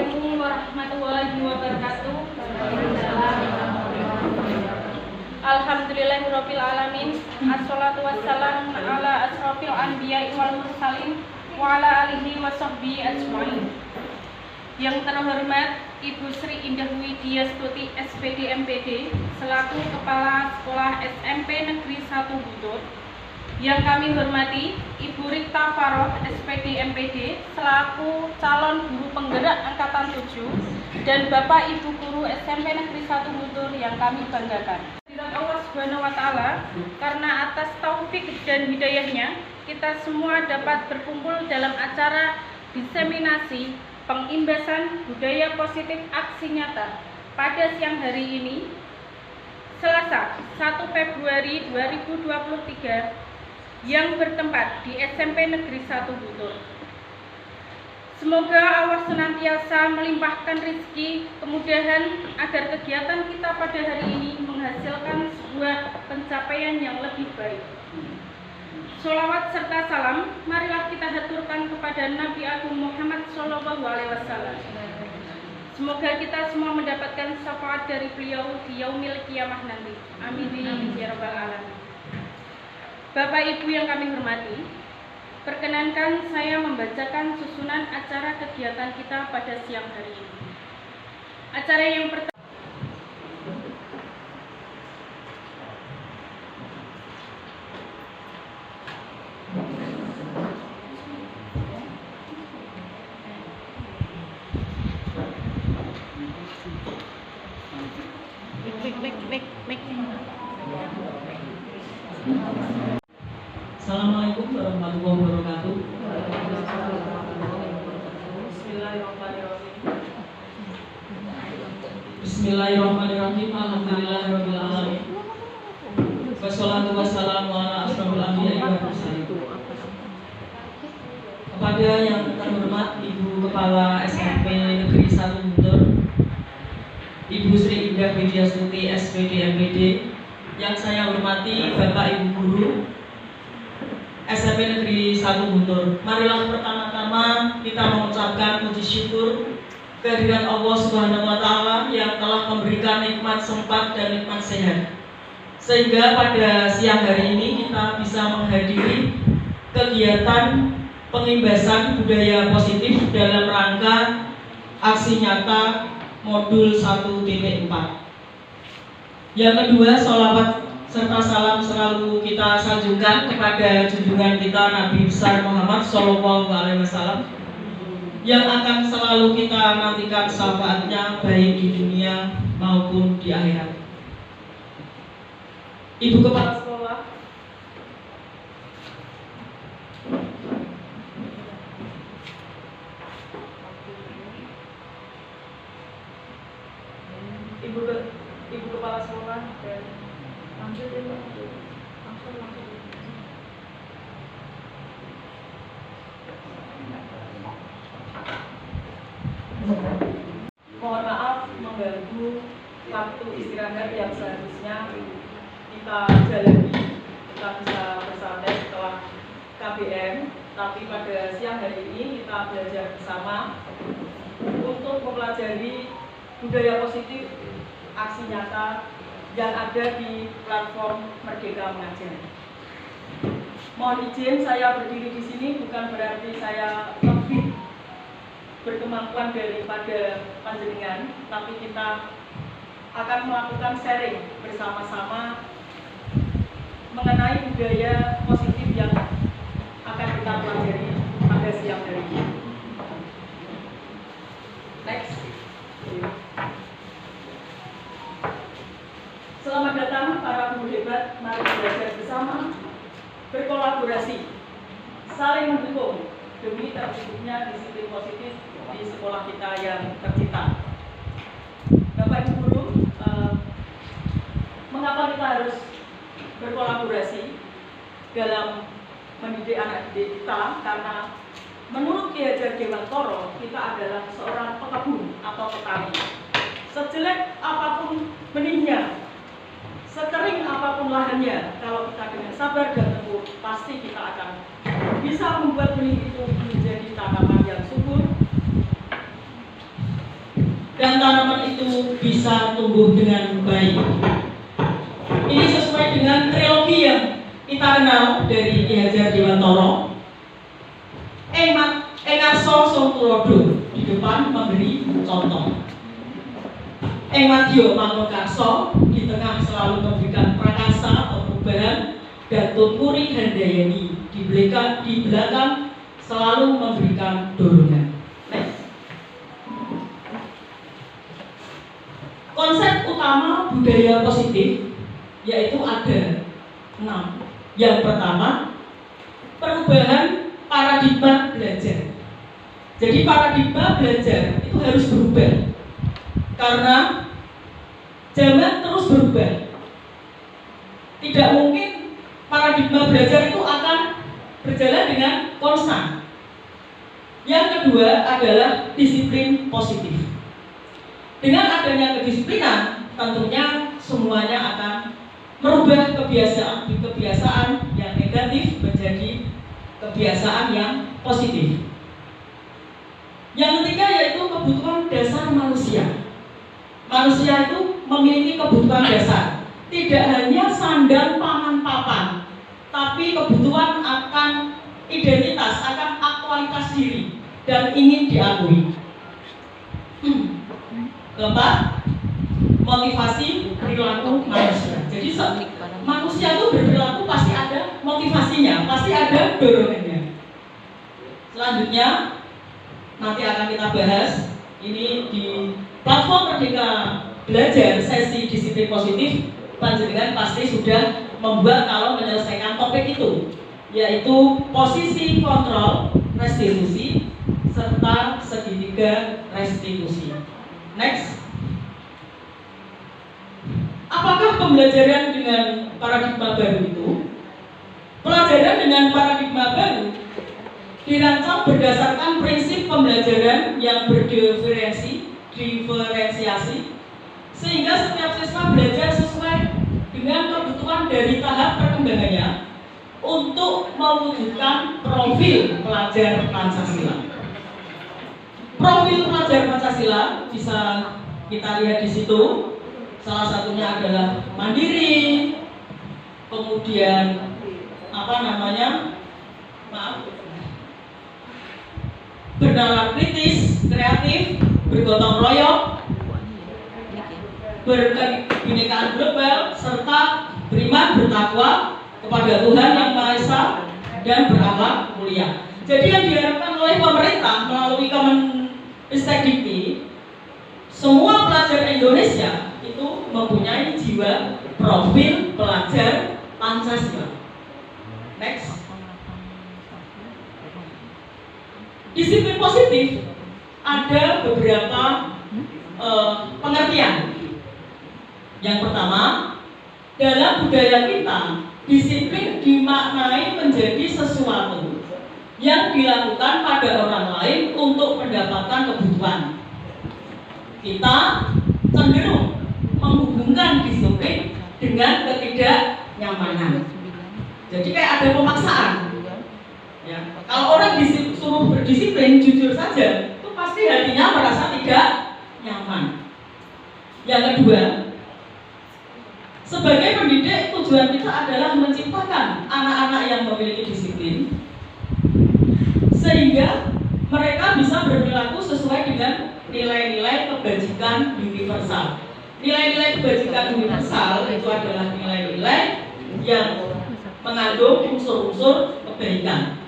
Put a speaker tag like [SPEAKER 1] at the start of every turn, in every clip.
[SPEAKER 1] Assalamualaikum warahmatullahi wabarakatuh. Alhamdulillahirabbil alamin. Assalatu wassalamu ala asrofil anbiya'i wal mursalin wa ala alihi wa sahbihi ajmain. Yang terhormat Ibu Sri Indah Widyastuti SPD MPD selaku Kepala Sekolah SMP Negeri 1 Buntut. Yang kami hormati Ibu Rikta Faroh SPD MPD selaku calon guru penggerak angkatan 7 dan Bapak Ibu guru SMP Negeri 1 Buntut yang kami banggakan. Allah Subhanahu wa taala, karena atas taufik dan hidayahnya kita semua dapat berkumpul dalam acara diseminasi pengimbasan budaya positif aksi nyata pada siang hari ini Selasa 1 Februari 2023 yang bertempat di SMP Negeri 1 Buntut. Semoga Allah senantiasa melimpahkan rezeki kemudahan agar kegiatan kita pada hari ini menghasilkan sebuah pencapaian yang lebih baik. Sholawat serta salam marilah kita haturkan kepada Nabi Agung Muhammad SAW. Semoga kita semua mendapatkan syafaat dari beliau di yaumil qiyamah nanti. Amin ya rabbal alamin. Bapak Ibu yang kami hormati, perkenankan saya membacakan susunan acara kegiatan kita pada siang hari ini. Acara yang pertama,
[SPEAKER 2] Assalamualaikum warahmatullahi wabarakatuh. Bismillahirrahmanirrahim. Alhamdulillahirabbil alamin. Wassalatu wassalamu ala asrofil anbiya'i wal mursalin. Kepada yang terhormat Ibu Kepala SMP Negeri 1 Buntut, Ibu Sri Indah Widyastuti SPD MPD, yang saya hormati Bapak Ibu guru SMP Negeri 1 Buntut. Marilah pertama-tama kita mengucapkan puji syukur kehadiran Allah Subhanahu wa taala yang telah memberikan nikmat sempat dan nikmat sehat. Sehingga pada siang hari ini kita bisa menghadiri kegiatan pengimbasan budaya positif dalam rangka aksi nyata modul 1.4. Yang kedua, sholawat serta salam selalu kita sanjungkan kepada junjungan kita Nabi besar Muhammad SAW yang akan selalu kita nantikan syafaatnya baik di dunia maupun di akhirat. Ibu Kepala Sekolah, Ibu Kepala Sekolah dan mohon maaf mengganggu waktu istirahat yang seharusnya kita jalani, kita bisa bersantai setelah KBM, tapi pada siang hari ini kita belajar bersama untuk mempelajari budaya positif aksi nyata yang ada di platform Merdeka Mengajar. Mohon izin saya berdiri di sini bukan berarti saya lebih berkemampuan daripada panjenengan, tapi kita akan melakukan sharing bersama-sama mengenai budaya positif yang akan kita pelajari pada siang hari ini. Next. Selamat datang para guru hebat, mari belajar bersama, berkolaborasi, saling mendukung demi terwujudnya disiplin positif di sekolah kita yang tercinta. Bapak Ibu guru, mengapa kita harus berkolaborasi dalam mendidik anak didik kita? Karena menurut Ki Hajar Dewantara, kita adalah seorang pekebun atau petani. Sejelek apapun benihnya, sekering apapun lahannya, kalau kita dengan sabar dan tekun, pasti kita akan bisa membuat benih itu menjadi tanaman yang subur, tanaman itu bisa tumbuh dengan baik. Ini sesuai dengan trilogi yang kita kenal dari Ki Hajar Dewantara. Engarso Song Tulodo di depan memberi contoh. Madya Mangunkarso di tengah selalu memberikan prakasa atau perubahan, dan Tunpuri Handayani di belakang selalu memberikan dorongan. Next. Konsep utama budaya positif yaitu ada 6. Yang pertama, perubahan paradigma belajar. Jadi paradigma belajar itu harus berubah karena zaman terus berubah. Tidak mungkin paradigma belajar itu akan berjalan dengan konstan. Yang kedua adalah disiplin positif. Dengan adanya kedisiplinan, tentunya semuanya akan merubah kebiasaan yang negatif menjadi kebiasaan yang positif. Yang ketiga yaitu kebutuhan dasar manusia. Manusia itu memiliki kebutuhan dasar, tidak hanya sandang, pangan, papan, tapi kebutuhan akan identitas, akan aktualitas diri dan ingin diakui. Keempat, motivasi perilaku manusia. Jadi manusia itu berperilaku pasti ada motivasinya, pasti ada dorongannya. Selanjutnya nanti akan kita bahas ini di platform Merdeka Belajar sesi disiplin positif. Panjenengan pasti sudah membuat kalau menyelesaikan topik itu, yaitu posisi kontrol restitusi serta segitiga restitusi. Next. Apakah pembelajaran dengan paradigma baru itu? Pelajaran dengan paradigma baru dirancang berdasarkan prinsip pembelajaran yang diferensiasi, sehingga setiap siswa belajar sesuai dengan kebutuhan dari tahap perkembangannya untuk mewujudkan profil pelajar Pancasila. Profil pelajar Pancasila bisa kita lihat di situ. Salah satunya adalah mandiri, kemudian bernalar kritis, kreatif, bergotong royong, berkebinekaan global, serta beriman bertakwa kepada Tuhan Yang Maha Esa dan berakhlak mulia. Jadi yang diharapkan oleh pemerintah melalui Kemendikbud, semua pelajar Indonesia itu mempunyai jiwa profil pelajar Pancasila. Next. Disiplin positif ada beberapa pengertian. Yang pertama, dalam budaya kita, disiplin dimaknai menjadi sesuatu yang dilakukan pada orang lain untuk mendapatkan kebutuhan. Kita cenderung menghubungkan disiplin dengan ketidaknyamanan. Jadi kayak ada pemaksaan. Ya. Kalau orang disuruh berdisiplin jujur saja, itu pasti hatinya merasa tidak nyaman. Yang kedua, sebagai pendidik tujuan kita adalah menciptakan anak-anak yang memiliki disiplin, sehingga mereka bisa berperilaku sesuai dengan nilai-nilai kebajikan universal. Nilai-nilai kebajikan universal itu adalah nilai-nilai yang mengandung unsur-unsur kebaikan.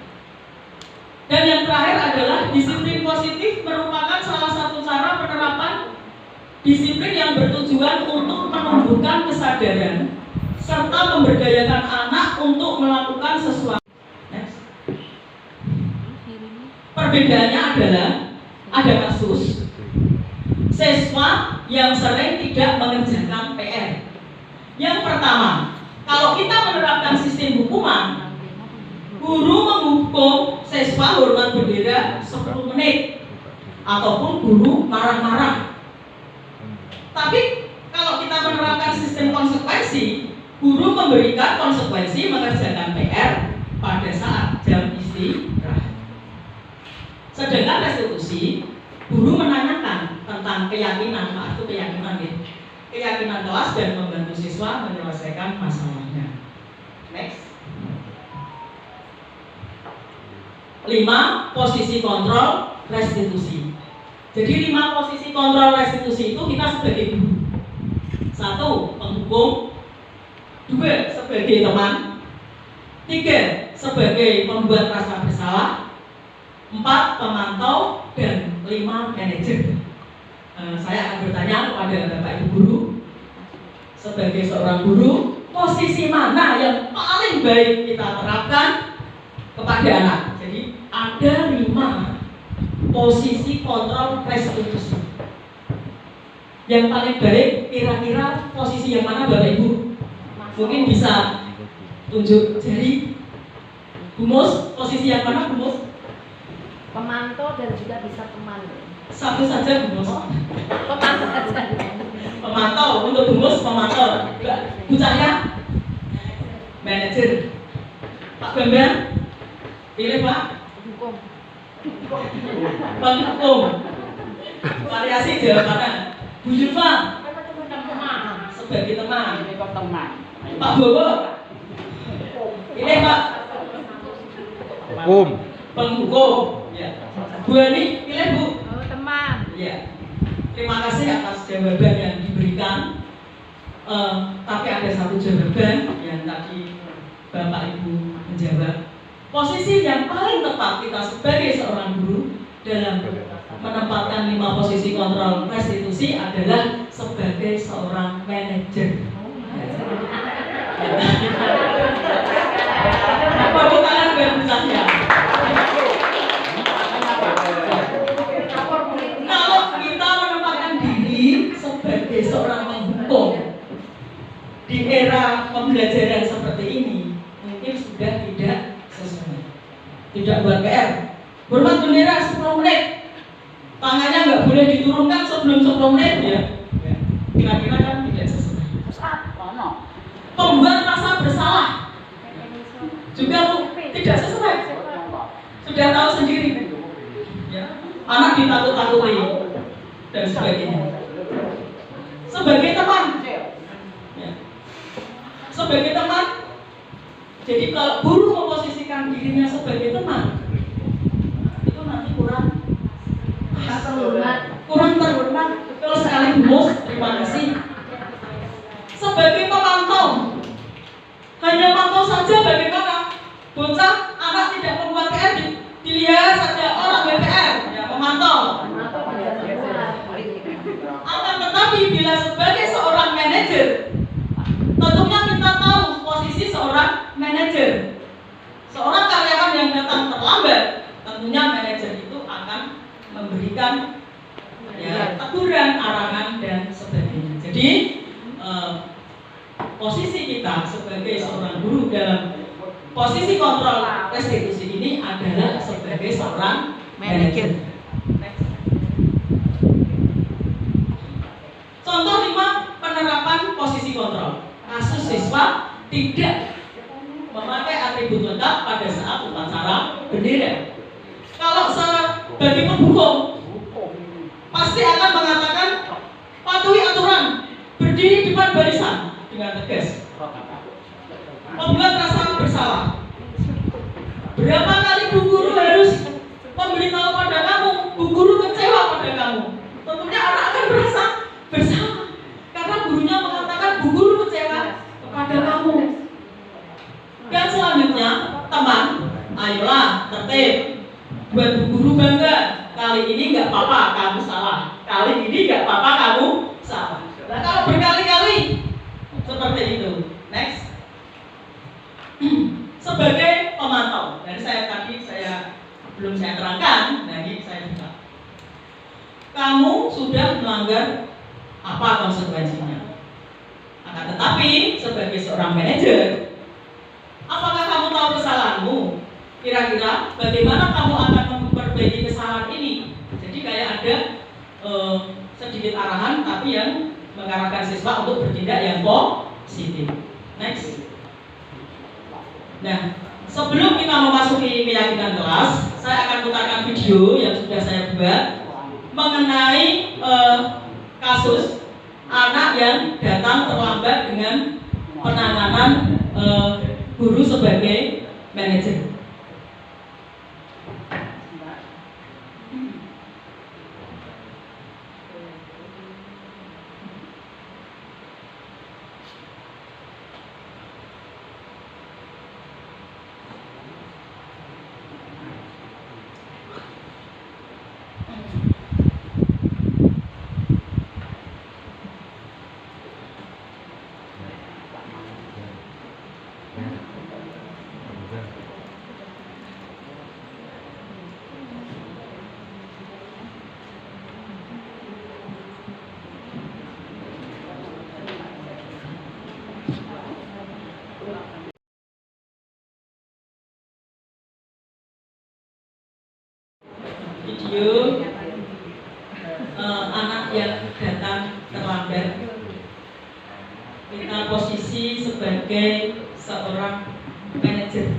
[SPEAKER 2] Dan yang terakhir adalah disiplin positif merupakan salah satu cara penerapan disiplin yang bertujuan untuk menumbuhkan kesadaran serta memberdayakan anak untuk melakukan sesuatu. Perbedaannya adalah ada kasus siswa yang sering tidak mengerjakan PR. Yang pertama, kalau kita menerapkan sistem hukuman, guru menghukum siswa hormat bendera 10 menit ataupun guru marah-marah. Tapi kalau kita menerapkan sistem konsekuensi, guru memberikan konsekuensi mengerjakan PR pada saat jam istirahat. Sedangkan restitusi, guru menanyakan tentang keyakinan, maaf itu keyakinan ya. Keyakinan kelas dan membantu siswa menyelesaikan masalahnya. Next. 5. Posisi kontrol restitusi. Jadi 5 posisi kontrol restitusi itu kita sebagai guru. 1. Penghukum. 2. Sebagai teman. 3. Sebagai pembuat rasa bersalah. 4. Pemantau. Dan 5. Manajer. Saya akan bertanya kepada Bapak Ibu guru, sebagai seorang guru, posisi mana yang paling baik kita terapkan kepada anak? Jadi ada 5 posisi kontrol restitusi. Yang paling baik kira-kira posisi yang mana Bapak Ibu? Mungkin bisa tunjuk jari. Gumus, posisi yang mana Gumus?
[SPEAKER 3] Pemantau dan juga bisa teman.
[SPEAKER 2] Satu saja Gumus.
[SPEAKER 3] Pemantau saja.
[SPEAKER 2] Pemantau, untuk Gumus pemantau. Bu Cahya? Manajer. Pak Bambang? Pilih Pak?
[SPEAKER 3] Hukum.
[SPEAKER 2] Penghukum. Variasi jawabannya. Bu Julfa? Sebagai teman. Pak Bowo? Pilih Pak?
[SPEAKER 4] Hukum.
[SPEAKER 2] Penghukum. Ya. Bu Ani, pilih Bu?
[SPEAKER 3] Oh, teman.
[SPEAKER 2] Ya. Terima kasih atas jawaban yang diberikan. Tapi ada satu jawaban yang tadi Bapak Ibu menjawab. Posisi yang paling tepat kita sebagai seorang guru dalam menempatkan 5 posisi kontrol restitusi adalah sebagai seorang manajer. Apa bukan berbicara? Kalau kita menempatkan diri sebagai seorang penghukum di era pembelajaran seperti ini, mungkin sudah tidak sesuai. Tidak buat PR. Hormat bendera 10 menit. Tangannya nggak boleh diturunkan sebelum 10 menit ya. Kira-kira kan tidak sesuai. Pembuat rasa bersalah juga tidak sesuai. Sudah tahu sendiri. Ya. Anak ditakut-takuti dan sebagainya. Sebagai teman, ya. Sebagai teman. Jadi kalau guru memposisikan dirinya sebagai teman, itu nanti kurang terhormat. Kalau sekali Gumus, terima kasih. Sebagai pemantau, hanya pantau saja bagaimana bocah anak tidak membuat PR, dilihat saja orang BPR, ya memantau. Akan tetapi bila sebagai seorang manajer, tentunya kita tahu posisi seorang manajer. Seorang karyawan yang datang terlambat, tentunya manajer itu akan memberikan ya, teguran, arahan dan sebagainya. Jadi posisi kita sebagai seorang guru dalam posisi kontrol restitusi ini adalah sebagai seorang manajer. Contoh 5 penerapan posisi kontrol. Kasus siswa tidak memakai atribut lengkap pada saat upacara bendera. Kalau sebagai penghukum, pasti akan mengatakan patuhi aturan, berdiri di depan barisan dengan tegas, membuat rasa bersalah. Berapa kali bu guru harus memberitahu pada kamu, bu guru kecewa pada kamu? Tentunya anak akan merasa bersalah karena gurunya mengatakan bu guru kecewa kepada kamu. Dan selanjutnya, teman, ayolah tertib, buat bu guru bangga. Kali ini nggak apa-apa kamu salah, kali ini nggak apa-apa kamu salah. Nah kalau berkali-kali seperti itu. Next. Sebagai pemantau, dari tadi belum saya terangkan, nah ini saya buka. Kamu sudah melanggar apa konsekuensinya? Akan tetapi sebagai seorang manajer, apakah kamu tahu kesalahanmu? Kira-kira bagaimana kamu akan memperbaiki kesalahan ini? Jadi kayak ada sedikit arahan, tapi yang mengarahkan siswa untuk bertindak yang positif. Next. Nah, sebelum kita memasuki keyakinan kelas, saya akan putarkan video yang sudah saya buat. mengenai kasus anak yang datang terlambat dengan penanganan guru sebagai manajer. Video anak yang datang terlambat, kita posisi sebagai seorang manajer.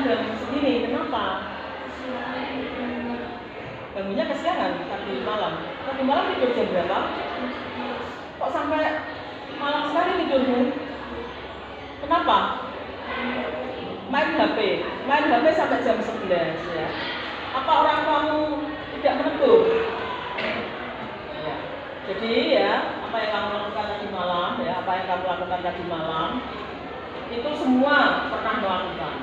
[SPEAKER 2] jam segini. Kenapa? Bangunnya kesiangan tadi malam. Tadi malam tidur jam berapa? Kok sampai malam sekali tidurmu? Kenapa? Main HP sampai jam 11 ya. Apa orang kamu tidak menegur? Ya. Jadi ya, apa yang kamu lakukan tadi malam ya, apa yang kamu lakukan tadi malam itu semua pernah melakukan.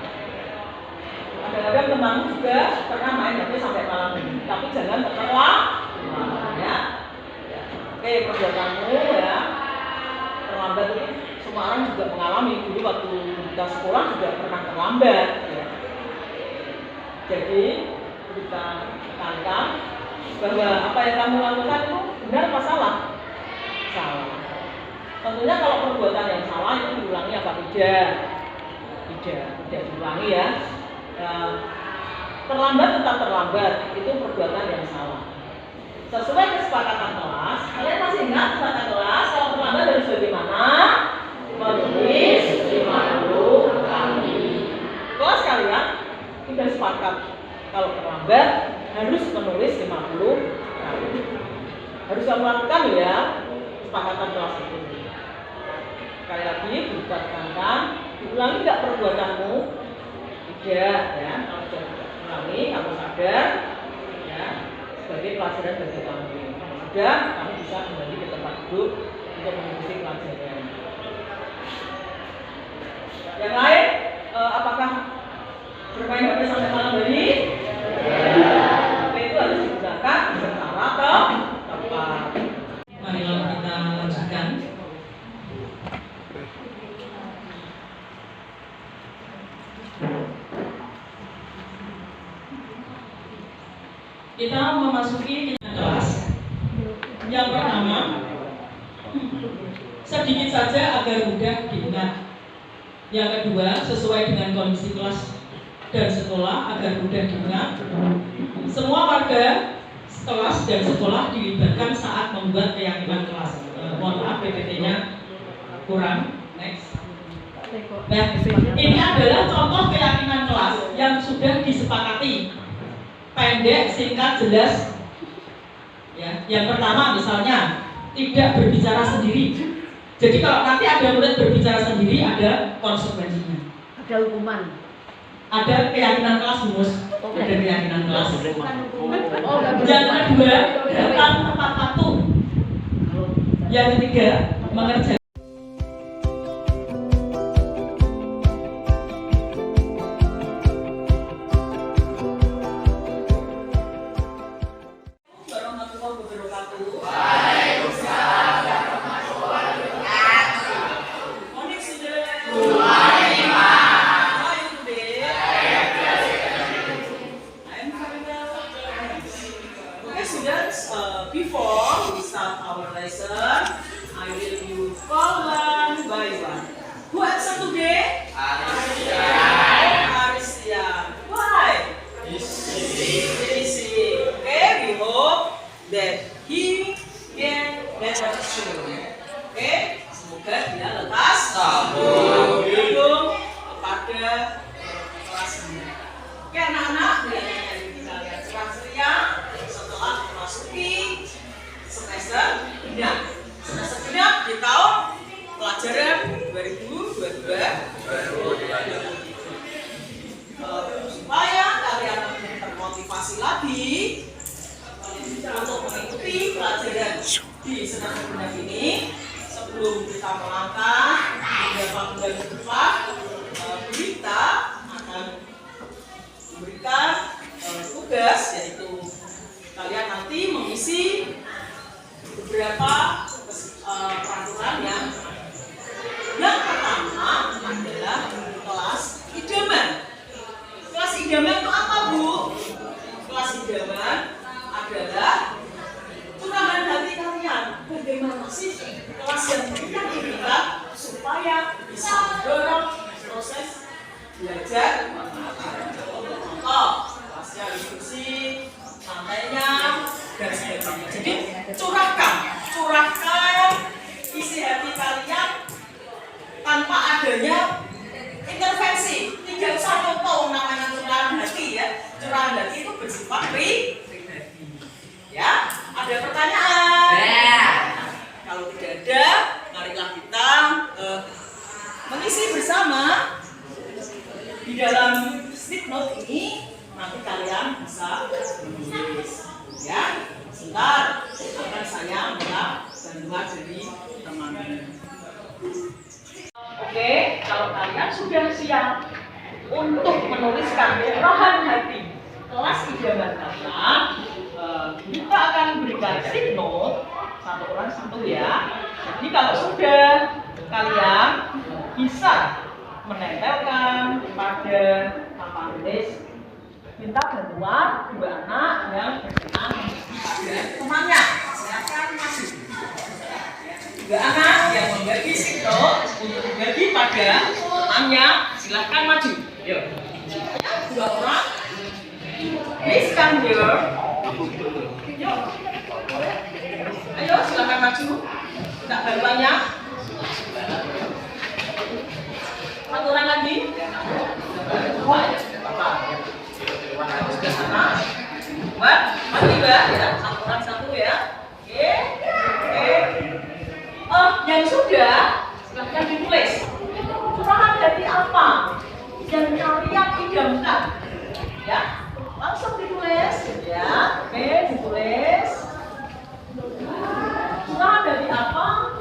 [SPEAKER 2] Kadang-kadang teman juga pernah main HP sampai malam, tapi jangan terlelap ya. Oke, perbuatanmu ya terlambat itu semua orang juga mengalami. Dulu waktu kita sekolah juga pernah terlambat ya. Jadi kita tekankan bahwa apa yang kamu lakukan itu benar apa salah? Salah. Tentunya kalau perbuatan yang salah itu diulangi apa tidak? Tidak diulangi ya. Terlambat tetap terlambat, itu perbuatan yang salah. Sesuai kesepakatan kelas, kalian masih ingat kesepakatan kelas kalau terlambat harus bagaimana? Menulis 50 kali. Kelas kalian sudah sepakat kalau terlambat harus menulis 50 kali. Harus kamu lakukan ya kesepakatan kelas itu. Sekali lagi ditekankan, diulangi nggak perbuatanmu? Tidak ya, kalau sudah ulangi kamu sadar ya sebagai pelajaran bagi kamu. Sudah, kamu bisa kembali ke tempat duduk untuk mengikuti pelajaran. Yang lain, apakah bermain HP sampai malam hari? HP itu harus digunakan secara tepat. Marilah kita lanjutkan. Kita memasuki kelas. Yang pertama, sedikit saja agar mudah diingat. Yang kedua, sesuai dengan kondisi kelas dan sekolah agar mudah diingat. Semua warga kelas dan sekolah dilibatkan saat membuat keyakinan kelas. Mohon maaf, PPT-nya kurang. Next. Nah, ini adalah contoh keyakinan kelas yang sudah disepakati. Pendek, singkat, jelas. Ya, yang pertama misalnya tidak berbicara sendiri. Jadi kalau nanti ada murid berbicara sendiri ada konsekuensinya.
[SPEAKER 3] Ada hukuman.
[SPEAKER 2] Ada keyakinan kelas rumus. Ada keyakinan kelas.
[SPEAKER 3] Oh,
[SPEAKER 2] yang kedua datang tepat waktu. Yang ketiga mengerjakan. Before we start our lesson, I will you call one by one. Who answer today? Aristia. Why? Easy. Okay, we hope that he can better soon. Okay, semoga dia lekas berhubung kepada kelasnya. Oke anak-anak, kalian kita lihat ceria setelah memasuki semester genap. Semester genap di tahun pelajaran 2022. Supaya kalian termotivasi lagi untuk mengikuti pelajaran di semester genap ini, sebelum kita melangkah beberapa bulan ke depan, kita akan memberikan tugas, yaitu kalian nanti mengisi beberapa peraturan yang pertama adalah kelas idaman. Kelas idaman itu apa, Bu? Kelas idaman adalah curahan hati kalian. Bagaimana sih kelas yang kita inginkan supaya bisa mendorong proses belajar? Contoh, kelasnya diskusi, santainya, dan sebagainya. Jadi curahkan isi hati kalian tanpa adanya intervensi. Tidak usah contoh namanya berbeda, marilah kita mengisi bersama di dalam stick note ini. Nanti kalian bisa menulis, ya. Sebentar akan saya minta bantuan dari teman-teman. Oke, kalau kalian sudah siap untuk menuliskan curahan hati kelas idaman kalian, kita akan berikan stick note satu orang satu ya. Jadi kalau sudah kalian bisa menempelkan pada papan tulis, minta bantuan dua anak yang berkenan pada temannya. Silakan maju. Dua anak yang membagi stick note untuk dibagi pada temannya, silakan maju. Yuk. Dua orang. Please come here. Yuk. Ayo silakan maju. Minta bantuannya. Satu orang lagi. Sudah sana. Buat maju ya. Satu orang satu ya. Oke. Yang sudah silahkan ditulis. Curahan hati apa yang kalian idamkan? Ya, langsung ditulis. Ya, oke, ditulis. Curahan hati apa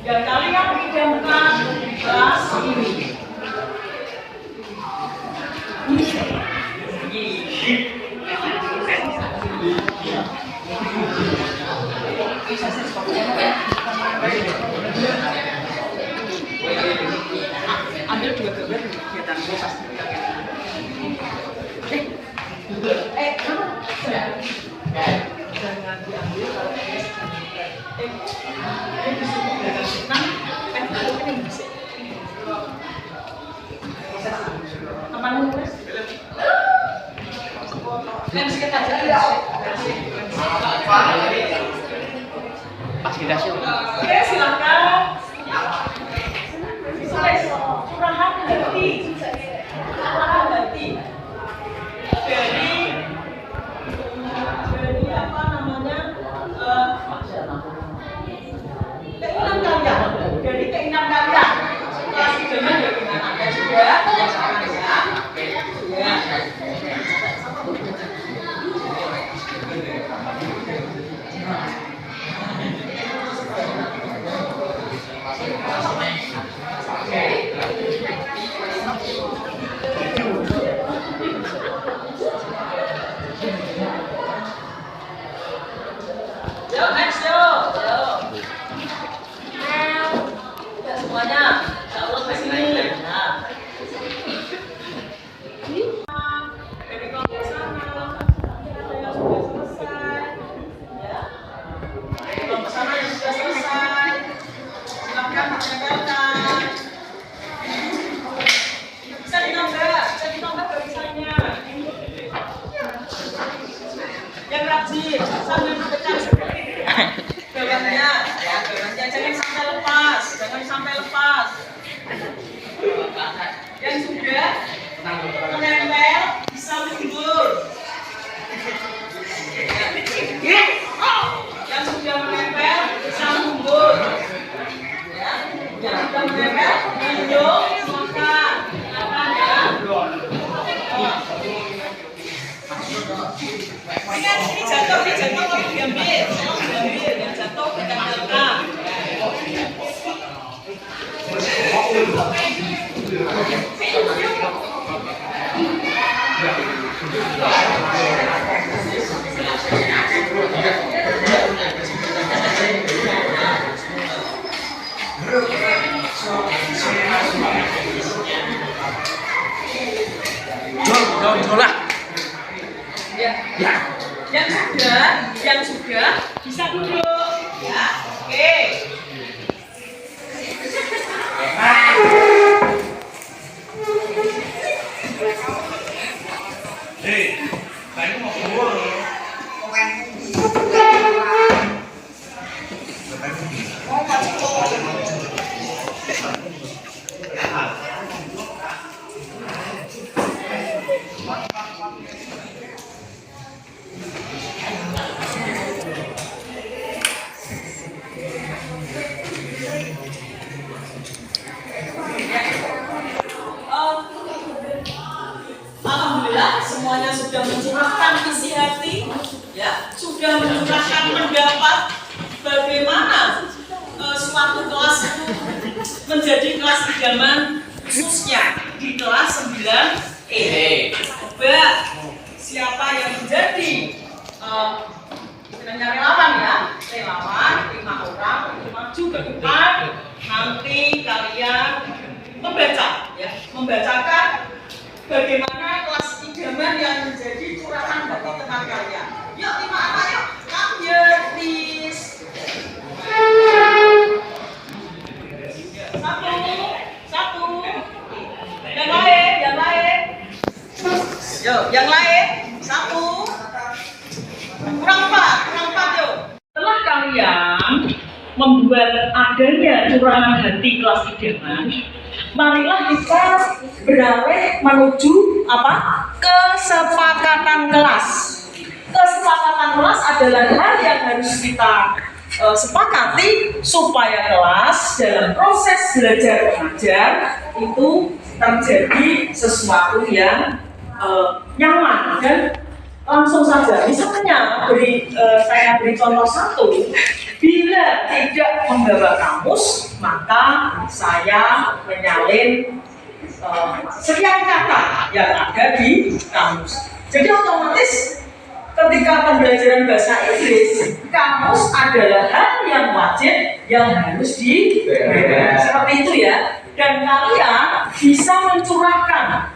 [SPEAKER 2] yang kalian idamkan di kelas ini? Ambil dua gambar kegiatan bebas. Kamu jangan diambil kalau disuruh belakang senang, kalau ini bisa. Kapan nulis? Sikat aja. Pas kita sih. Oke, silakan. Tulis curahan hati. Curahan hati. Dari apa namanya? Keinginan kalian. Dari keinginan kalian. Kelas idenya keinginan Anda sudah. Ya. Yuk, next yuk. Ya semuanya, kalau ke sini. Nah. Dari kelompok sana, ada yang sudah selesai. Ya. Dari kelompok sana yang sudah selesai. Silakan menempelkan. Bisa ditambah tulisannya. Yang rajin sambil ditekan seperti itu. Gambarnya, ya gambarnya jangan sampai lepas. Yang sudah menempel bisa mundur. Yang sudah menempel bisa mundur. Ya, yang sudah menempel mundur, silakan ya. Ini jatuh kalau diambil, yang jatuh ditempelkan. Ya. Yang sudah bisa duduk. Ya, oke.
[SPEAKER 4] Saya mau keluar.
[SPEAKER 2] Alhamdulillah semuanya sudah mencurahkan isi hati, ya, sudah mencurahkan pendapat bagaimana suatu kelas itu menjadi kelas idaman, khususnya di kelas 9E. Coba siapa yang menjadi sebenarnya relawan ya, relawan 5 orang maju ke depan, nanti kalian membacakan bagaimana kelas idaman yang menjadi curahan bagi teman kalian. Yuk 5 anak yuk, come here please. Satu. Yang lain. Yuk, yang lain. 1. Kurang 4 yuk. Setelah kalian membuat adanya curahan hati kelas idaman, marilah kita beralih menuju kesepakatan kelas. Kesepakatan kelas adalah hal yang harus kita sepakati supaya kelas dalam proses belajar mengajar itu terjadi sesuatu yang nyaman dan langsung saja. Misalnya saya beri contoh satu. Bila tidak membawa kamus, maka saya menyalin sekian kata yang ada di kamus. Jadi otomatis ketika pembelajaran bahasa Inggris, kamus adalah hal yang wajib yang harus dibawa. Seperti itu ya. Dan kalian bisa mencurahkan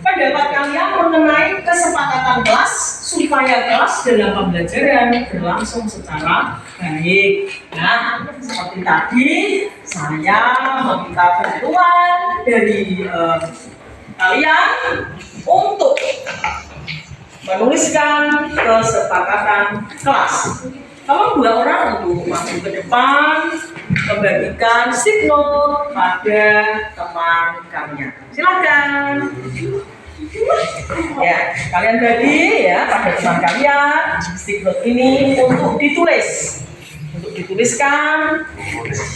[SPEAKER 2] pendapat kalian mengenai kesepakatan kelas supaya kelas dalam pembelajaran berlangsung secara baik. Nah, seperti tadi saya meminta bantuan dari kalian untuk menuliskan kesepakatan kelas. Kalau 2 orang untuk maju ke depan, membagikan stick note pada teman kalian. Silakan. Ya, kalian bagi ya pada teman kalian stick note ini untuk dituliskan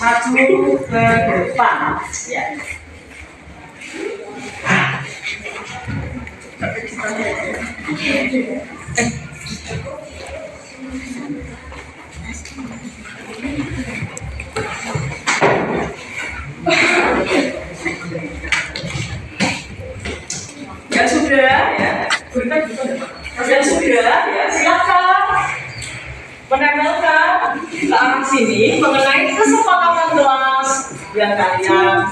[SPEAKER 2] maju ke depan. Ya. Yang sudah ya, yang sudah ya, silakan menempelkan ke arah sini mengenai kesepakatan kelas yang kalian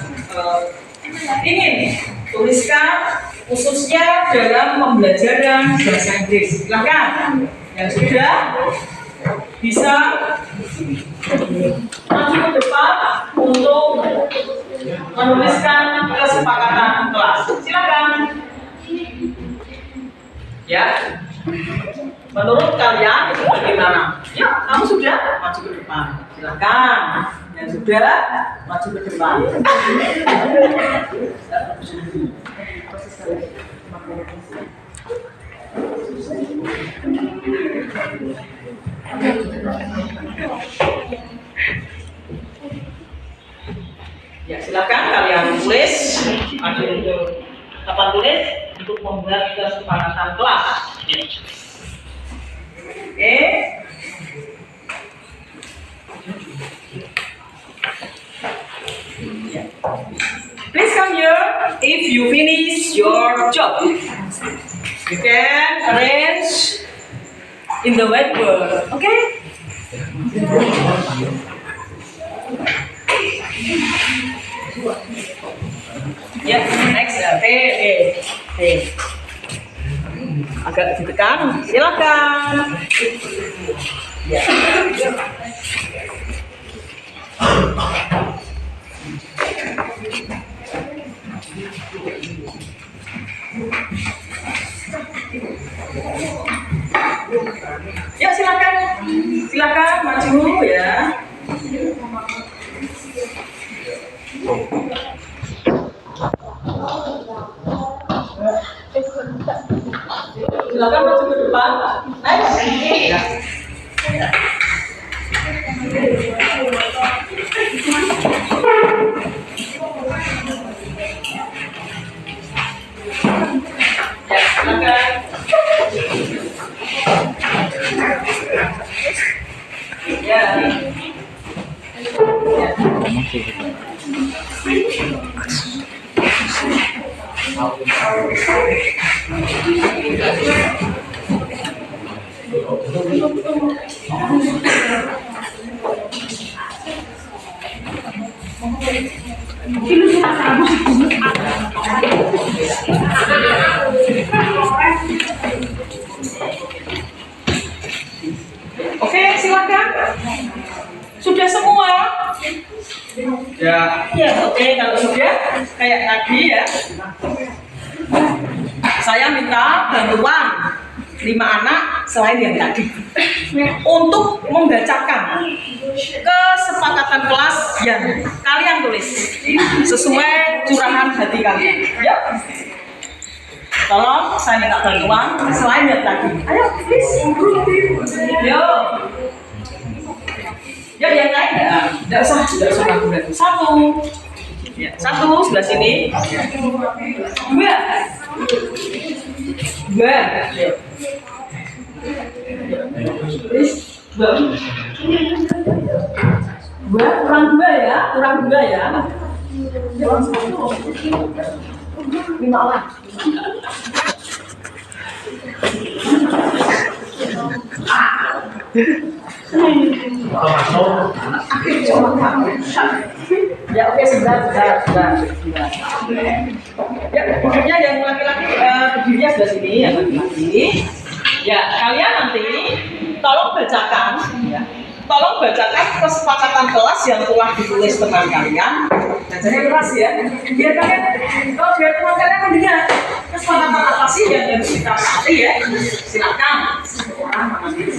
[SPEAKER 2] ingin tuliskan khususnya dalam pembelajaran bahasa Inggris. Silakan yang sudah bisa maju ke depan untuk menuliskan kesepakatan kelas. Silakan. Ya, menurut kalian itu bagaimana? Ya, kamu sudah maju ke depan. Silakan. Yang sudah maju ke depan. Ya, silakan kalian tulis, maju ke tempat tulis untuk membuat kesepakatan kelas. Oke. Please come here if you finish your job. You can arrange in the whiteboard. Okay? Ya, next ya, T. Agak ditekan, silakan. Ya. Ya, silakan maju ya. Silakan maju ke depan. Ayo. Ya. Ya, silakan. Ya. Oke, silakan. Sudah semua?
[SPEAKER 4] Ya.
[SPEAKER 2] Ya, oke. Kalau sudah, kayak tadi ya. Saya minta bantuan 5 anak selain yang tadi untuk membacakan kesepakatan kelas yang kalian tulis sesuai curahan hati kalian. Ya. Tolong saya minta bantuan selain yang tadi. Ayo, please. Yo. Ya, yang lain tidak usah ragu-ragu. 1. Ya, 1 sebelah sini. 2. 2. Kurang 2 ya, kurang 2 ya. 5 orang. Ya, oke, sebentar. Ya, bibirnya yang laki-laki, bibirnya sebelah sini, yang laki-laki. Ya, kalian nanti tolong bacakan, ya. Tolong bacakan kesepakatan kelas yang telah ditulis teman kalian. Bacanya keras ya. Biar kalian, biar teman kalian mendengar kesepakatan apa sih yang harus kita pahami ya. Silakan. Orang mengambil.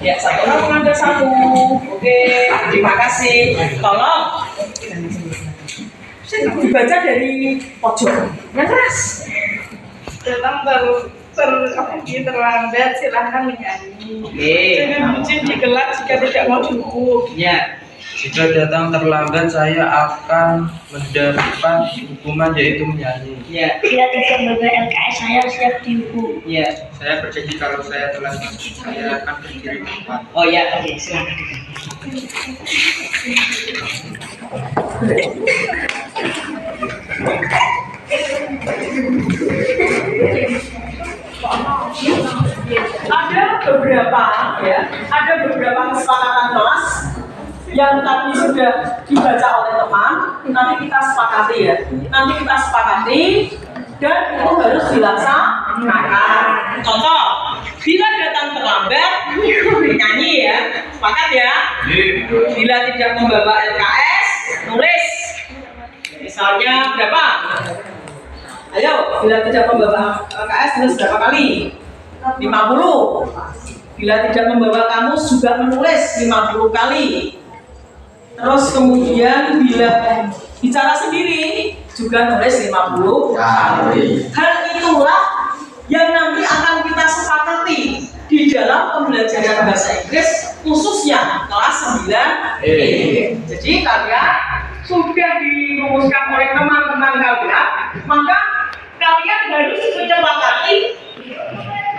[SPEAKER 2] Ya, 1 orang mengambil 1. Oke, terima kasih. Tolong dibaca dari pojok. Yang keras.
[SPEAKER 1] Dalam terlambat silahkan menyanyi.
[SPEAKER 2] Oke.
[SPEAKER 1] Jangan bucin digelak jika tidak mau duduk.
[SPEAKER 2] Ya.
[SPEAKER 5] Jika datang terlambat, saya akan mendapat hukuman yaitu menyanyi.
[SPEAKER 2] Ya.
[SPEAKER 3] Bila tidak membayar LKS, saya siap dihukum.
[SPEAKER 2] Ya.
[SPEAKER 5] Saya berjanji kalau saya telah masuk, saya akan berdiri di depan.
[SPEAKER 2] Oh ya, oke, silakan. Ada beberapa kesepakatan kelas yang tadi sudah dibaca oleh teman. Nanti kita sepakati ya. Dan itu harus dilaksanakan. Contoh, bila datang terlambat, nyanyi ya. Sepakat ya. Bila tidak membawa LKS, tulis. Misalnya berapa? Ayo, bila tidak membawa LKS, tulis berapa kali? 50. Bila tidak membawa kamus juga menulis 50 kali. Terus kemudian bila bicara sendiri juga nulis 50 kali. Hal itulah yang nanti akan kita sepakati di dalam pembelajaran bahasa Inggris khususnya kelas 9E. Jadi kalian sudah dirumuskan oleh teman-teman kalian, maka kalian harus menyepakati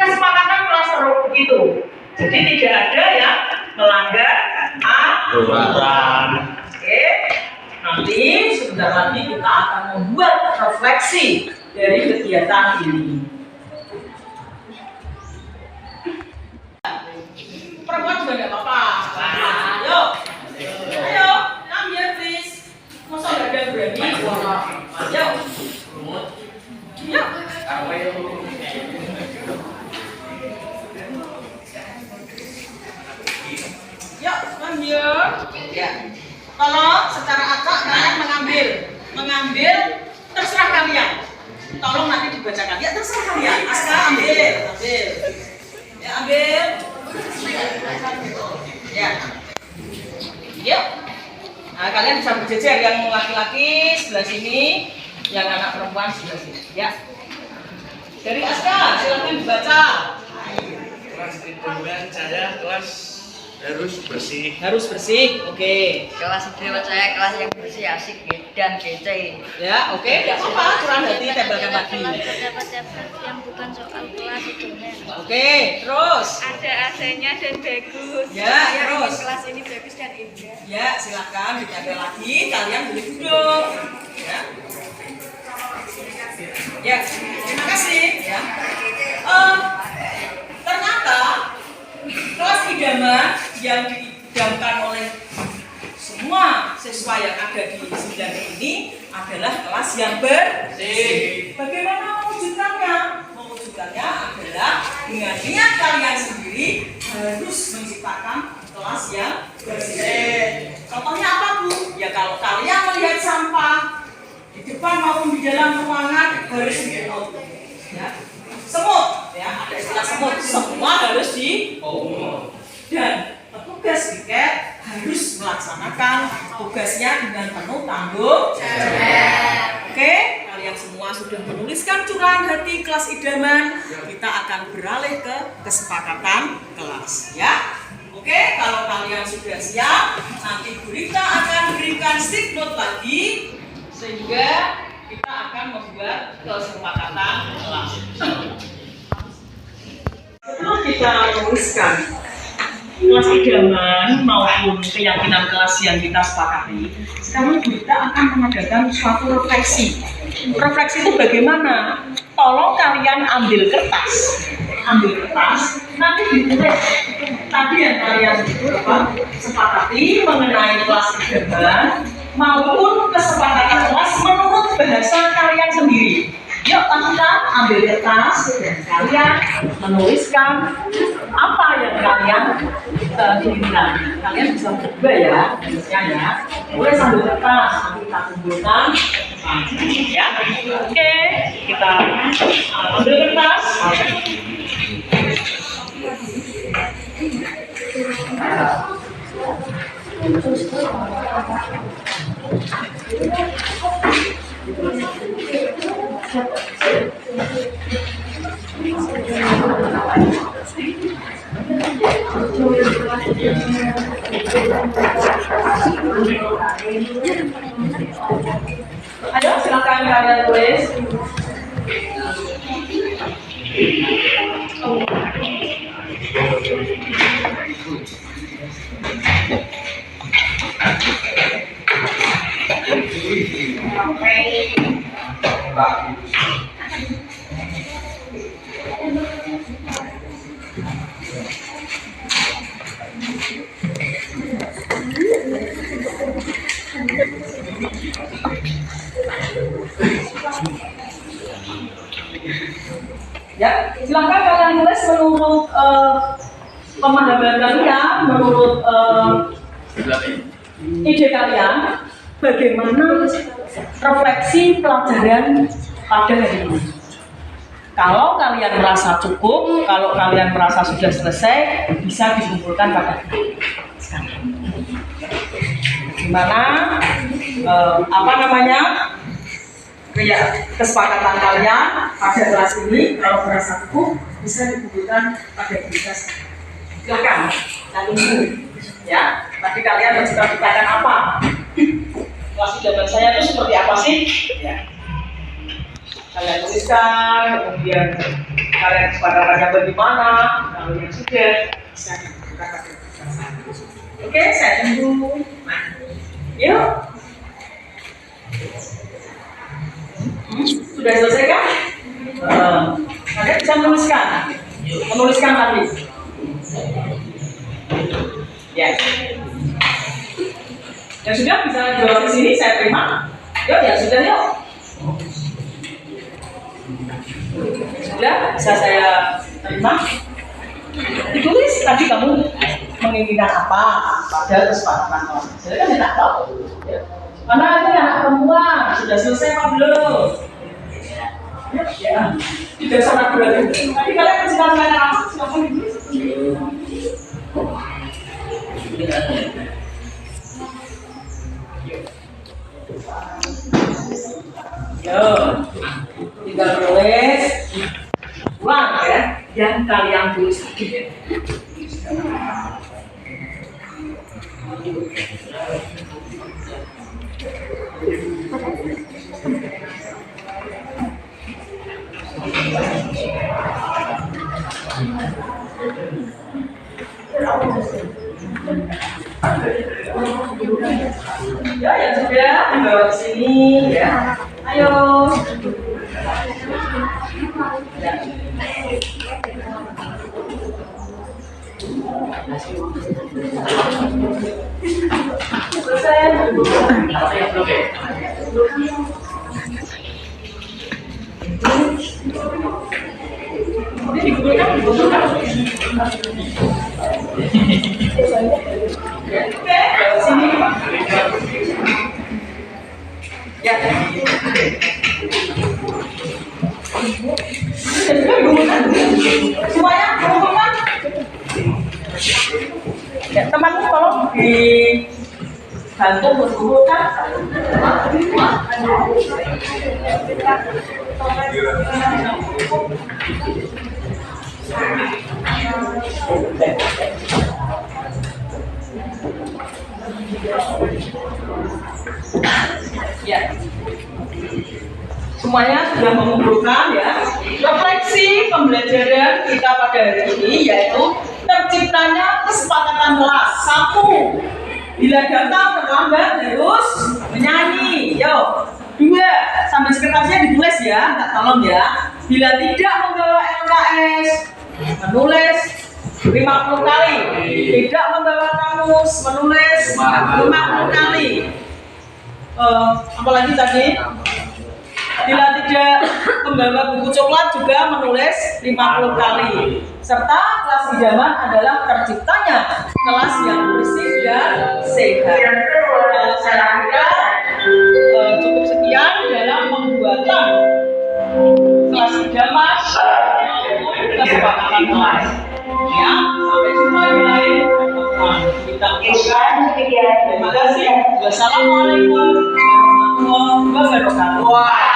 [SPEAKER 2] kesepakatan kelas itu. Jadi tidak ada yang melanggar aturan. Oke. Nanti sebentar lagi kita akan membuat refleksi dari kegiatan ini. Perempuan juga nggak apa-apa. Ayo, ambil please. Masa nggak ada berani? Ayo. Yuk, ambil. Ya. Tolong secara acak kalian mengambil terserah kalian. Tolong nanti dibacakan. Ya terserah kalian. Aska ambil. Ya ambil. Ya. Yuk. Nah, kalian bisa berjejer, yang laki-laki sebelah sini, yang anak perempuan sebelah sini. Ya. Dari Aska silakan dibaca.
[SPEAKER 4] Harus bersih.
[SPEAKER 2] Harus bersih. Oke.
[SPEAKER 6] Kelas ideal saya kelas yang bersih, asik, dan kece.
[SPEAKER 2] Ya, oke. Tidak apa-apa. Curahan hati tempelkan lagi.
[SPEAKER 7] Dapat yang bukan soal kelas itu.
[SPEAKER 2] Oke, terus.
[SPEAKER 7] Ada AC-nya dan bagus.
[SPEAKER 2] Ya, terus.
[SPEAKER 7] Kelas ini bagus dan indah.
[SPEAKER 2] Ya, silakan ditempel lagi. Kalian boleh duduk. Ya. Ya, terima kasih. Ya. Ternyata kelas idaman yang diidamkan oleh semua siswa yang ada di sidang ini adalah kelas yang bersih. Bagaimana mewujudkannya? Mewujudkannya adalah dengan niat kalian sendiri harus menciptakan kelas yang bersih. Contohnya apa, Bu? Ya kalau kalian melihat sampah di depan maupun di dalam ruangan harus dipungut. Ya. Semut, ya ada istilah semut, semua harus dipungut. Dan petugas piket harus melaksanakan tugasnya dengan penuh tanggung jawab. Oke, kalian semua sudah menuliskan curahan hati kelas idaman. Kita akan beralih ke kesepakatan kelas, ya. Oke, kalau kalian sudah siap, nanti Gurita akan berikan stick note lagi sehingga kita akan membuat kesepakatan kelas. Sebelum kita menuliskan kelas idaman maupun keyakinan kelas yang kita sepakati, sekarang kita akan mengadakan suatu refleksi. Refleksi itu bagaimana? Tolong kalian ambil kertas, nanti ditulis tadi yang kalian sepakati mengenai kelas idaman maupun kesepakatan kelas menurut bahasa kalian sendiri. Yuk lakukan, ambil kertas dan kalian menuliskan apa yang kalian inginkan. Kalian bisa coba ya, misalnya boleh sambil kertas, nanti kita kumpulkan. Ya, oke, kita ambil kertas. Ayo silakan kalian tulis. Ya, silahkan kalian tulis menurut pemahaman kalian, menurut ide kalian, bagaimana refleksi pelajaran pada hari ini. Kalau kalian merasa cukup, kalau kalian merasa sudah selesai, bisa dikumpulkan pada sekarang. Gimana? Kesepakatan kalian pada kelas ini kalau merasa cukup bisa dikumpulkan pada kita. Silakan, ya. Tadi kalian mencita-citakan apa? Kelas idaman saya itu seperti apa sih? Ya. Kalian tuliskan, kemudian kalian kesepakatannya bagaimana? Kalau yang sudah bisa dikumpulkan pada kita. Oke, saya tunggu. Yuk. Sudah selesai kan? Kalian bisa menuliskan lagi. Ya. Yang sudah bisa jual ke sini saya terima. Yuk, ya sudah yuk. Sudah bisa saya terima. Ditulis tadi kamu menginginkan apa pada kesepakatan kelas. Saya kan tidak tahu. Mana ini anak perempuan sudah selesai apa belum? Ya, tidak sangat berat. Tadi kalian kesepakatan apa? Silakan ditulis. Yo, tinggal tulis ulang ya, yang kalian tulis. Ya, yang sudah dibawa ke sini ya. Ayo. Ya. Semuanya kumpulkan. Ya, temanmu tolong dibantu kumpulkan. Ya. Semuanya sudah mengumpulkan ya. Refleksi pembelajaran kita pada hari ini yaitu terciptanya kesepakatan kelas. 1. Bila datang terlambat harus menyanyi. Yo. 2. Sambil sekretarisnya ditulis ya, tak tolong ya. Bila tidak membawa LKS, menulis 50 kali. Tidak membawa kamus, menulis 50 kali. Apalagi tadi? Bila tidak membawa buku coklat juga menulis 50 kali. Serta kelas idaman adalah terciptanya kelas yang bersih dan sehat. Saya kira cukup sekian dalam pembuatan kelas idaman kesepakatan kelas. Ya, sampai jumpa di lain kita ucapkan terima kasih. Wassalamualaikum warahmatullahi wabarakatuh.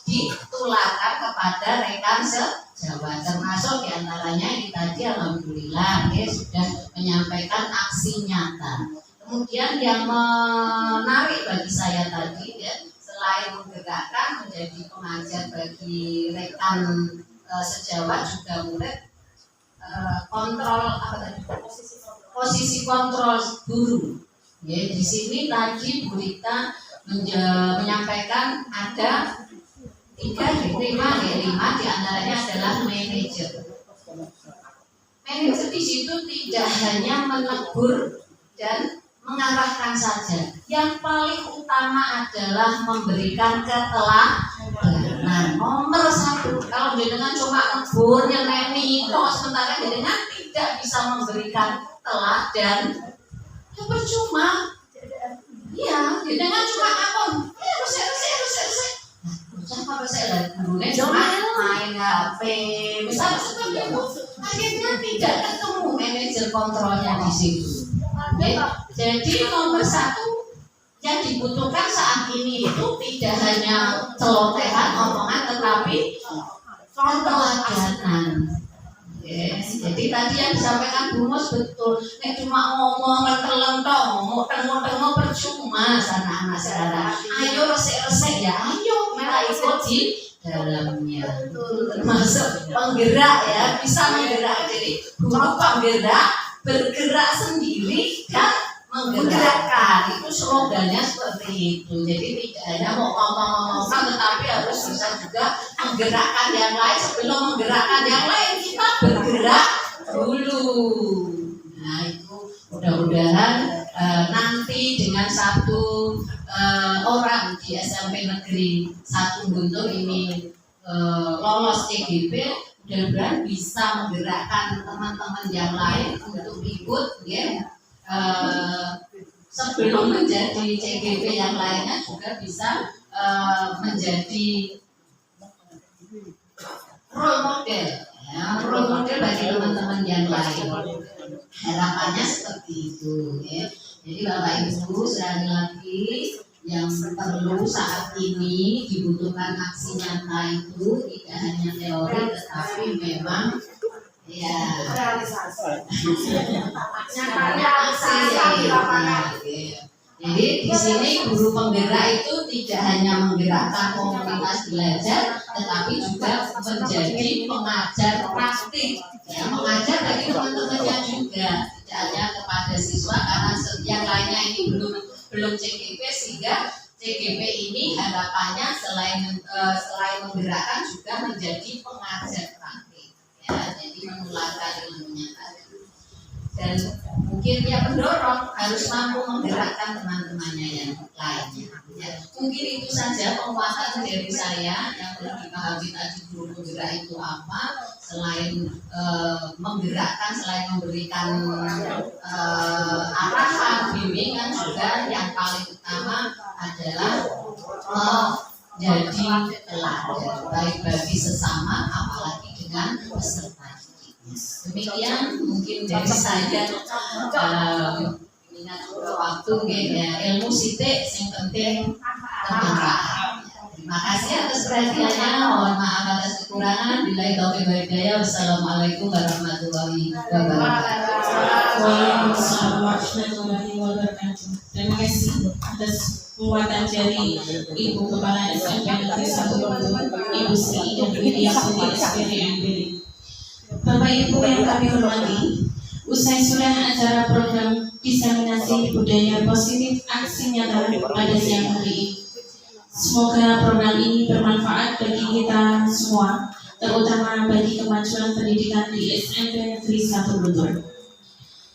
[SPEAKER 8] Ditularkan kepada rekan sejawat, termasuk diantaranya ini tadi alhamdulillah ya, sudah menyampaikan aksi nyata. Kemudian yang menarik bagi saya tadi ya, selain menggerakkan menjadi pengajar bagi rekan sejawat juga murid, kontrol apa tadi? Posisi kontrol guru. Ya, di sini tadi Bu Rita menyampaikan ada 3 diantaranya adalah manajer. Manajer di situ tidak hanya menegur dan mengarahkan saja. Yang paling utama adalah memberikan keteladanan. Nomor 1, kalau dengan cuma negur yang neni itu sementara dengan tidak bisa memberikan teladan, ya percuma. Ya, dengan cuma apa? Apa saya gurunya cuma main HP, misalnya seperti itu, akhirnya tidak ketemu manajer kontrolnya di situ. Jadi nomor 1 yang dibutuhkan saat ini itu tidak hanya celotehan omongan, tetapi keteladanan. Yes. Jadi tadi yang disampaikan Bu Mus betul. Nek cuma ngomong ngelentong, mau tengok percuma sana anak saya. Ayo resik-resik ya, ayo kita ikut di dalamnya. Termasuk penggerak ya, bisa menggerak. Jadi guru penggerak, bergerak sendiri dan menggerakkan. Itu slogannya seperti itu. Jadi tidak hanya mau ngomong-ngomong, tetapi harus bisa juga menggerakkan yang lain. Sebelum menggerakkan yang lain, kita bergerak dulu. Nah itu mudah-mudahan nanti dengan satu orang di SMP Negeri 1 Guntur ini lolos CGP, mudah-mudahan bisa menggerakkan teman-teman yang lain untuk ikut ya. Sebelum menjadi CGP yang lainnya juga bisa menjadi role model ya, role model bagi teman-teman yang lain. Harapannya seperti itu ya. Jadi Bapak Ibu sekali lagi yang perlu saat ini dibutuhkan aksi nyata itu tidak hanya teori tetapi memang ya nyatanya aksi ya. Jadi di sini guru penggerak itu tidak hanya menggerakkan komunitas belajar, tetapi juga menjadi pengajar praktik, ya, mengajar bagi teman-temannya juga, tidak hanya kepada siswa karena yang lainnya ini belum CGP, sehingga CGP ini harapannya selain menggerakkan juga menjadi pengajar praktik, ya, jadi menularkan ilmunya tadi. Dan mungkin dia pendorong harus mampu menggerakkan teman-temannya yang lainnya. Ya, mungkin itu saja penguatan dari saya yang perlu dipahami tadi guru penggerak itu apa. Selain menggerakkan, selain memberikan arahan, bimbingan juga yang paling utama adalah jadi teladan baik bagi sesama apalagi dengan peserta. Demikian mungkin dari saya minat waktu ya, ilmu sitik yang penting bermanfaat. Terima kasih atas perhatiannya, mohon maaf atas kekurangan. Billahi taufiq wal hidayah. Wassalamualaikum warahmatullahi wabarakatuh.
[SPEAKER 9] Waalaikumsalam warahmatullahi wabarakatuh. Terima kasih atas penguatan dari Ibu Kepala SMP Negeri 1 Guntur, Ibu Sri Indah Widiastuti SPT MPD. Bapak Ibu yang kami hormati, usai sudah acara program diseminasi budaya positif aksi nyata pada siang hari ini. Semoga program ini bermanfaat bagi kita semua, terutama bagi kemajuan pendidikan di SMP Negeri 1 Guntur.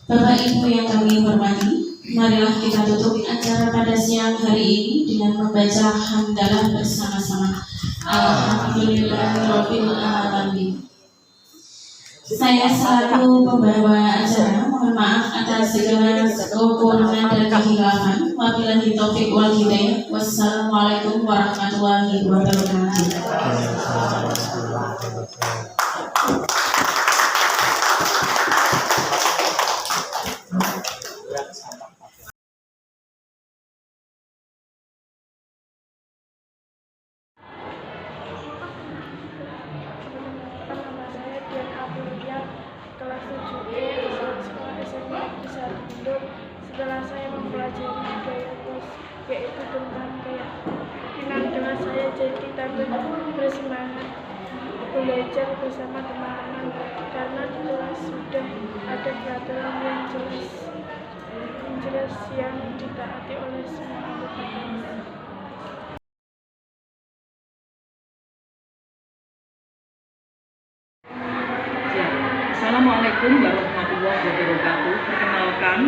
[SPEAKER 9] Bapak Ibu yang kami hormati, marilah kita tutup acara pada siang hari ini dengan membaca hamdalah bersama-sama. Alhamdulillahirabbil alamin. Saya selaku pembawa acara mohon maaf atas segala kekurangan dan kehilafan. Wabillahi taufiq wal hidayah. Wassalamualaikum warahmatullahi wabarakatuh.
[SPEAKER 7] Kelas 7E sekolah SMA di 1 Guntur. Setelah saya mempelajari budaya pos yaitu tentang keyakinan kelas, saya jadi tambah bersemangat belajar bersama teman-teman karena di kelas sudah ada peraturan yang jelas yang ditaati oleh semua anggota kelas.
[SPEAKER 2] Assalamualaikum warahmatullahi wabarakatuh. Perkenalkan,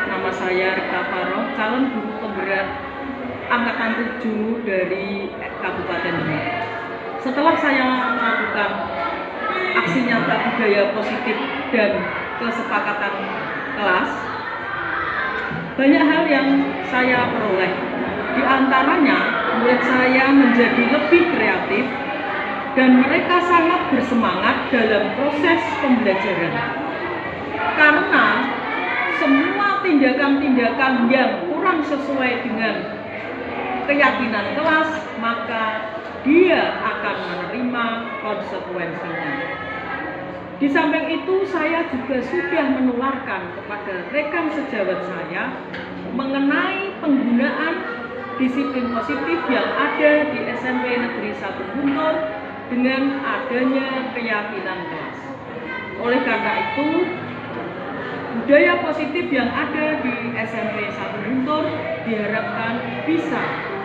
[SPEAKER 2] nama saya Rita Faroh, calon guru penggerak angkatan 7 dari Kabupaten Demak. Setelah saya melakukan aksi nyata budaya positif dan kesepakatan kelas, banyak hal yang saya peroleh. Di antaranya, murid saya menjadi lebih kreatif dan mereka sangat bersemangat dalam proses pembelajaran. Karena semua tindakan-tindakan yang kurang sesuai dengan keyakinan kelas, maka dia akan menerima konsekuensinya. Di samping itu, saya juga sudah menularkan kepada rekan sejawat saya mengenai penggunaan disiplin positif yang ada di SMP Negeri 1 Guntur dengan adanya keyakinan kelas. Oleh karena itu, budaya positif yang ada di SMP 1 Guntur diharapkan bisa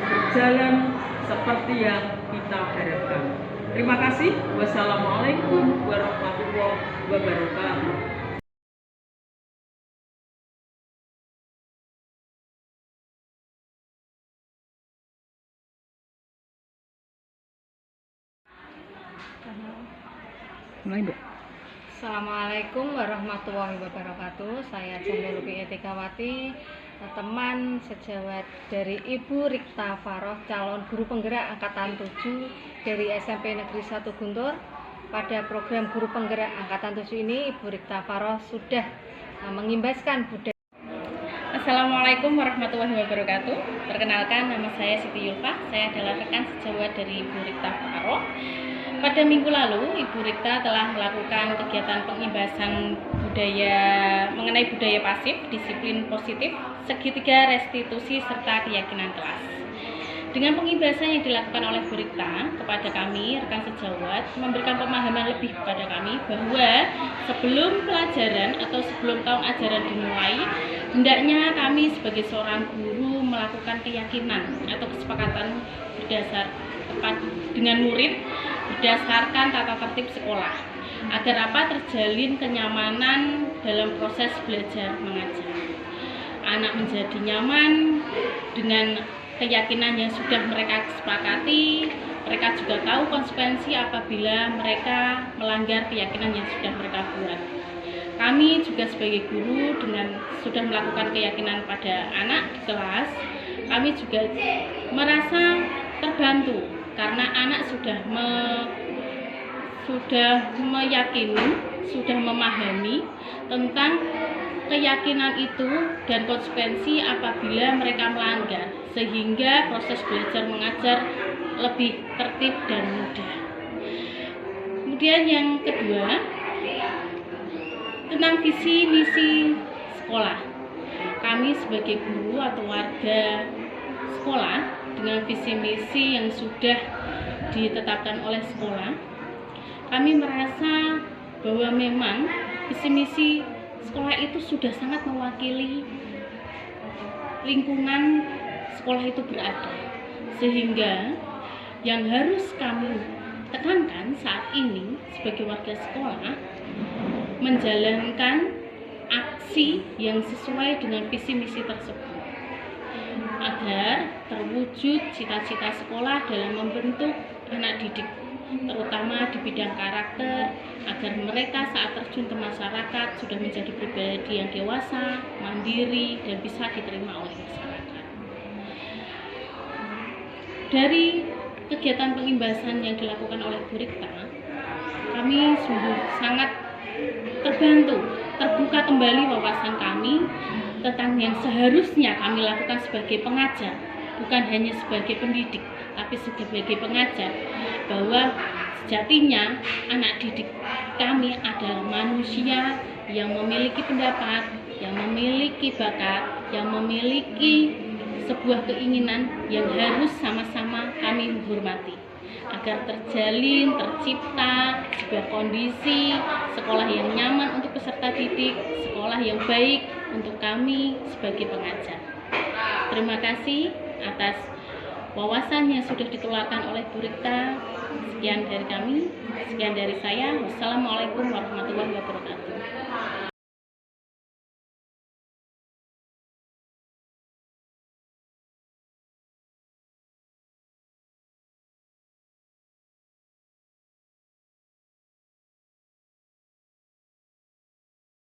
[SPEAKER 2] berjalan seperti yang kita harapkan. Terima kasih. Wassalamualaikum warahmatullahi wabarakatuh.
[SPEAKER 10] Assalamualaikum warahmatullahi wabarakatuh. Saya Chandra Lupi Etikawati, teman sejawat dari Ibu Rita Faroh, calon guru penggerak angkatan 7 dari SMP Negeri 1 Guntur. Pada program guru penggerak angkatan 7 ini, Ibu Rita Faroh sudah mengimbaskan budaya.
[SPEAKER 1] Assalamualaikum warahmatullahi wabarakatuh. Perkenalkan, nama saya Siti Yulfa. Saya adalah rekan sejawat dari Ibu Rikta Faroh. Pada minggu lalu, Ibu Rikta telah melakukan kegiatan pengibasan mengenai budaya pasif, disiplin positif, segitiga restitusi serta keyakinan kelas. Dengan pengibasan yang dilakukan oleh Bu Rikta kepada kami, rekan sejawat, memberikan pemahaman lebih kepada kami bahwa sebelum pelajaran atau sebelum tahun ajaran dimulai, hendaknya kami sebagai seorang guru melakukan keyakinan atau kesepakatan dengan murid berdasarkan tata tertib sekolah, agar terjalin kenyamanan dalam proses belajar mengajar. Anak menjadi nyaman dengan keyakinan yang sudah mereka sepakati. Mereka juga tahu konsekuensi apabila mereka melanggar keyakinan yang sudah mereka buat. Kami juga sebagai guru dengan sudah melakukan keyakinan pada anak di kelas, kami juga merasa terbantu karena anak sudah meyakini, sudah memahami tentang keyakinan itu dan konsekuensi apabila mereka melanggar, sehingga proses belajar mengajar lebih tertib dan mudah. Kemudian yang kedua, tentang visi misi sekolah. Kami sebagai guru atau warga sekolah dengan visi misi yang sudah ditetapkan oleh sekolah, kami merasa bahwa memang visi misi sekolah itu sudah sangat mewakili lingkungan sekolah itu berada, sehingga yang harus kami tekankan saat ini sebagai warga sekolah menjalankan aksi yang sesuai dengan visi misi tersebut agar terwujud cita-cita sekolah dalam membentuk anak didik, terutama di bidang karakter, agar mereka saat terjun ke masyarakat sudah menjadi pribadi yang dewasa, mandiri, dan bisa diterima oleh masyarakat. Dari kegiatan pengimbasan yang dilakukan oleh Bu Rikta, kami sungguh sangat terbantu, terbuka kembali wawasan kami tentang yang seharusnya kami lakukan sebagai pengajar, bukan hanya sebagai pendidik, tapi sebagai pengajar, bahwa sejatinya anak didik kami adalah manusia yang memiliki pendapat, yang memiliki bakat, yang memiliki sebuah keinginan yang harus sama-sama kami menghormati, agar terjalin, tercipta sebuah kondisi sekolah yang nyaman untuk peserta didik, sekolah yang baik untuk kami sebagai pengajar. Terima kasih atas wawasan yang sudah ditularkan oleh Bu Rikta. Sekian dari kami, sekian dari saya. Wassalamualaikum warahmatullahi wabarakatuh.